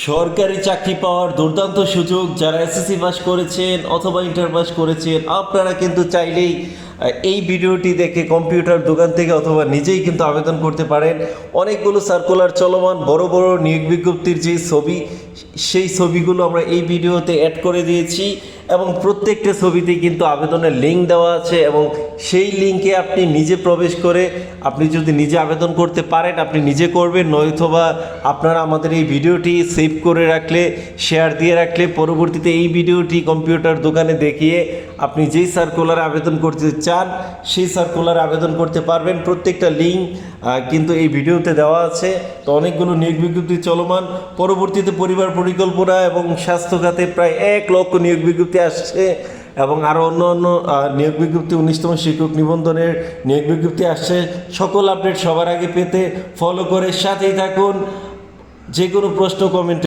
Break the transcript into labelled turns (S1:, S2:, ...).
S1: সরকারি চাকরি পাওয়ার দুর্দান্ত সুযোগ। যারা এসএসসি পাস করেছেন অথবা ইন্টার পাস করেছেন, আপনারা কিন্তু চাইলেই এই ভিডিওটি দেখে কম্পিউটার দোকান থেকে অথবা নিজেই কিন্তু আবেদন করতে পারেন। অনেকগুলো সার্কুলার চলমান, বড় বড় নিয়োগ বিজ্ঞপ্তির যে ছবি, সেই ছবিগুলো আমরা এই ভিডিওতে অ্যাড করে দিয়েছি এবং প্রত্যেকটা ছবিতেই কিন্তু আবেদনের লিঙ্ক দেওয়া আছে এবং সেই লিঙ্কে আপনি নিজে প্রবেশ করে আপনি যদি নিজে আবেদন করতে পারেন আপনি নিজে করবেন, নয়তোবা আপনারা আমাদের এই ভিডিওটি সেভ করে রাখলে, শেয়ার দিয়ে রাখলে পরবর্তীতে এই ভিডিওটি কম্পিউটার দোকানে দেখিয়ে আপনি যেই সার্কুলার আবেদন করতে চান সেই সার্কুলার আবেদন করতে পারবেন। প্রত্যেকটা লিঙ্ক কিন্তু এই ভিডিওতে দেওয়া আছে। তো অনেকগুলো নিয়োগ বিজ্ঞপ্তি চলমান, পরবর্তীতে পরিবার পরিকল্পনা এবং স্বাস্থ্য খাতে প্রায় 1 লক্ষ নিয়োগ বিজ্ঞপ্তি আসছে এবং আরও অন্য অন্য নিয়োগ বিজ্ঞপ্তি, 19তম শিক্ষক নিবন্ধনের নিয়োগ বিজ্ঞপ্তি আসছে। সকল আপডেট সবার আগে পেতে ফলো করে সাথেই থাকুন। যে কোনো প্রশ্ন কমেন্টে